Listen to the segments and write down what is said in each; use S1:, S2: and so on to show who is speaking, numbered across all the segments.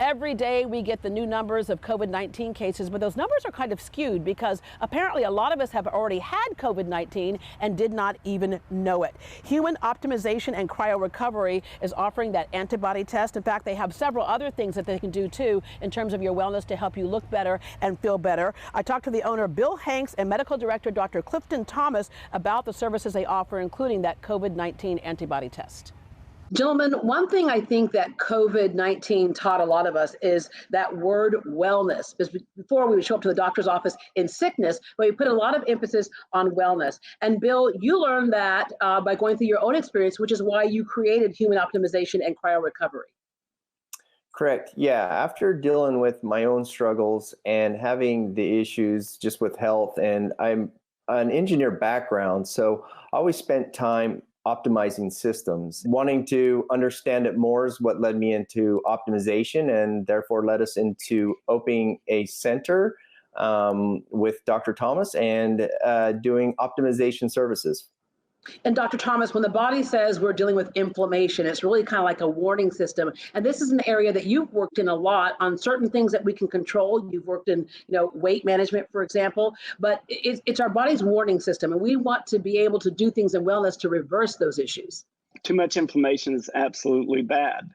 S1: every day we get the new numbers of COVID-19 cases, but those numbers are kind of skewed because apparently a lot of us have already had COVID-19 and did not even know it. Huemn Optimization and Cryo Recovery is offering that antibody test. In fact, they have several other things that they can do too in terms of your wellness to help you look better and feel better. I talked to the owner, Bill Hanks, and medical director, Dr. Clifton Thomas, about the services they offer, including that COVID-19 antibody test. Gentlemen, one thing I think that COVID-19 taught a lot of us is that word wellness. Because before we would show up to the doctor's office in sickness, but we put a lot of emphasis on wellness. And Bill, you learned that by going through your own experience, which is why you created Huemn Optimization and Cryo Recovery.
S2: Correct. Yeah. After dealing with my own struggles and having the issues just with health, and I'm an engineer background, so I always spent time optimizing systems. Wanting to understand it more is what led me into optimization, and therefore led us into opening a center with Dr. Thomas and doing optimization services.
S1: And Dr. Thomas, when the body says we're dealing with inflammation, it's really kind of like a warning system. And this is an area that you've worked in a lot on certain things that we can control. You've worked in, weight management, for example, but it's our body's warning system. And we want to be able to do things in wellness to reverse those issues.
S3: Too much inflammation is absolutely bad.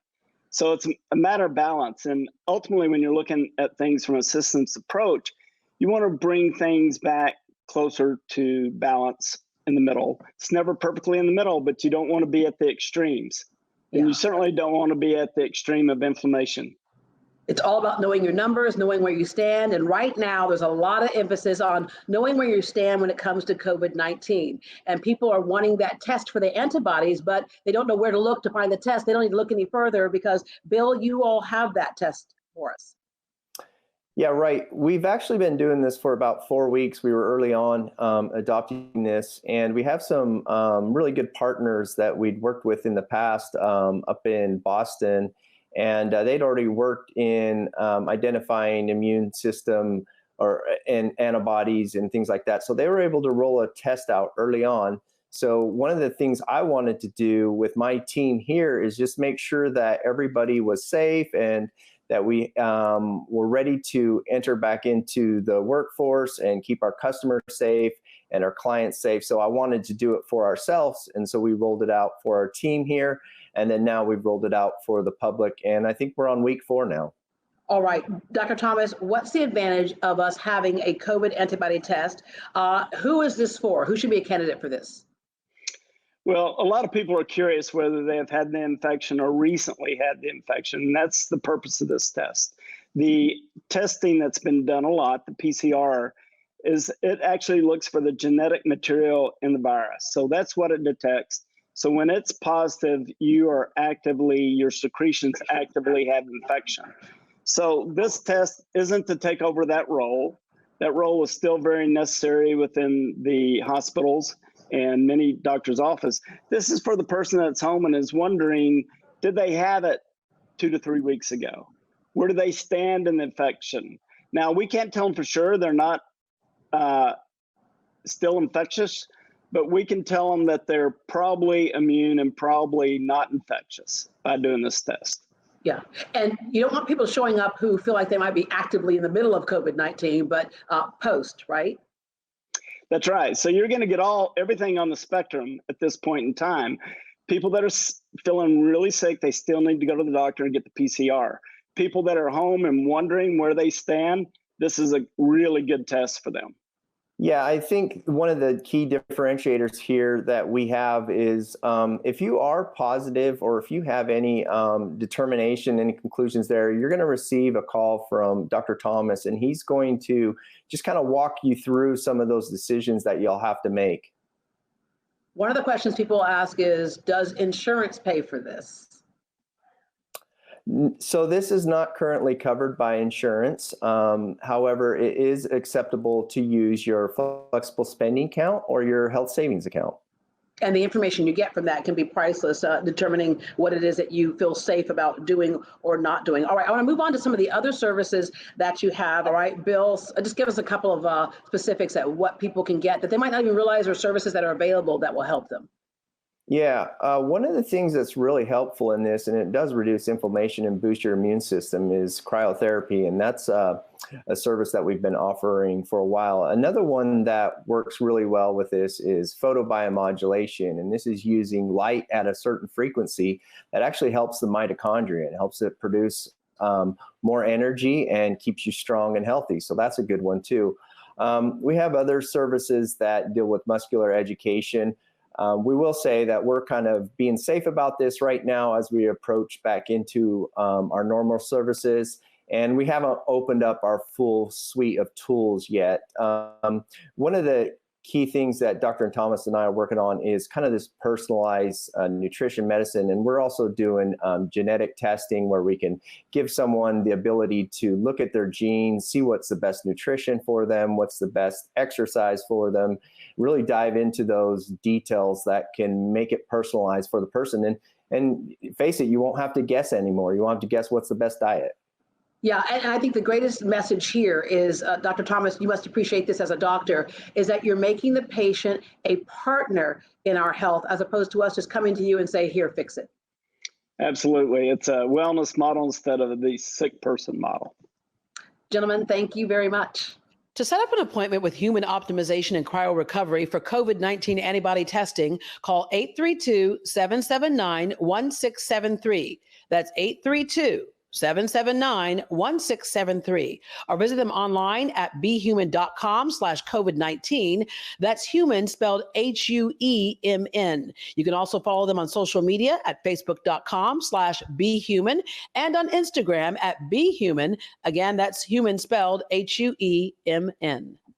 S3: So it's a matter of balance. And ultimately, when you're looking at things from a systems approach, you want to bring things back closer to balance in the middle. It's never perfectly in the middle, but you don't want to be at the extremes. And you certainly don't want to be at the extreme of inflammation.
S1: It's all about knowing your numbers, knowing where you stand. And right now, there's a lot of emphasis on knowing where you stand when it comes to COVID-19. And people are wanting that test for the antibodies, but they don't know where to look to find the test. They don't need to look any further because, Bill, you all have that test for us.
S2: Yeah, right. We've actually been doing this for about 4 weeks. We were early on adopting this, and we have some really good partners that we'd worked with in the past up in Boston, and they'd already worked in identifying immune system and antibodies and things like that. So they were able to roll a test out early on. So one of the things I wanted to do with my team here is just make sure that everybody was safe and that we were ready to enter back into the workforce and keep our customers safe and our clients safe. So I wanted to do it for ourselves. And so we rolled it out for our team here. And then now we've rolled it out for the public. And I think we're on week 4 now.
S1: All right, Dr. Thomas, what's the advantage of us having a COVID antibody test? Who is this for? Who should be a candidate for this?
S3: Well, a lot of people are curious whether they have had the infection or recently had the infection. And that's the purpose of this test. The testing that's been done a lot, the PCR, is it actually looks for the genetic material in the virus. So that's what it detects. So when it's positive, your secretions actively have infection. So this test isn't to take over that role. That role is still very necessary within the hospitals and many doctors' office. This is for the person that's home and is wondering, did they have it 2 to 3 weeks ago? Where do they stand in the infection? Now, we can't tell them for sure they're not still infectious, but we can tell them that they're probably immune and probably not infectious by doing this test.
S1: Yeah, and you don't want people showing up who feel like they might be actively in the middle of COVID-19, but post, right?
S3: That's right. So you're going to get everything on the spectrum at this point in time. People that are feeling really sick, they still need to go to the doctor and get the PCR. People that are home and wondering where they stand, this is a really good test for them.
S2: Yeah, I think one of the key differentiators here that we have is if you are positive or if you have any determination, any conclusions there, you're going to receive a call from Dr. Thomas, and he's going to just kind of walk you through some of those decisions that you'll have to make.
S1: One of the questions people ask is, does insurance pay for this?
S2: So this is not currently covered by insurance. However, it is acceptable to use your flexible spending account or your health savings account.
S1: And the information you get from that can be priceless, determining what it is that you feel safe about doing or not doing. All right, I want to move on to some of the other services that you have. All right, Bill, just give us a couple of specifics at what people can get that they might not even realize are services that are available that will help them.
S2: Yeah, one of the things that's really helpful in this, and it does reduce inflammation and boost your immune system, is cryotherapy, and that's a service that we've been offering for a while. Another one that works really well with this is photobiomodulation, and this is using light at a certain frequency that actually helps the mitochondria and helps it produce more energy and keeps you strong and healthy. So that's a good one too. We have other services that deal with muscular education. We will say that we're kind of being safe about this right now as we approach back into our normal services. And we haven't opened up our full suite of tools yet. One of the key things that Dr. Thomas and I are working on is kind of this personalized nutrition medicine. And we're also doing genetic testing where we can give someone the ability to look at their genes, see what's the best nutrition for them, what's the best exercise for them, really dive into those details that can make it personalized for the person. And face it, you won't have to guess anymore. You won't have to guess what's the best diet.
S1: Yeah, and I think the greatest message here is, Dr. Thomas, you must appreciate this as a doctor, is that you're making the patient a partner in our health, as opposed to us just coming to you and say, here, fix it.
S3: Absolutely. It's a wellness model instead of the sick person model.
S1: Gentlemen, thank you very much. To set up an appointment with Huemn Optimization and Cryo Recovery for COVID-19 antibody testing, call 832-779-1673. That's 832-779-1673, or visit them online at behuemn.com/COVID-19. That's Huemn spelled Huemn. You can also follow them on social media at facebook.com/behuemn and on Instagram at behuemn. Again, that's Huemn spelled Huemn.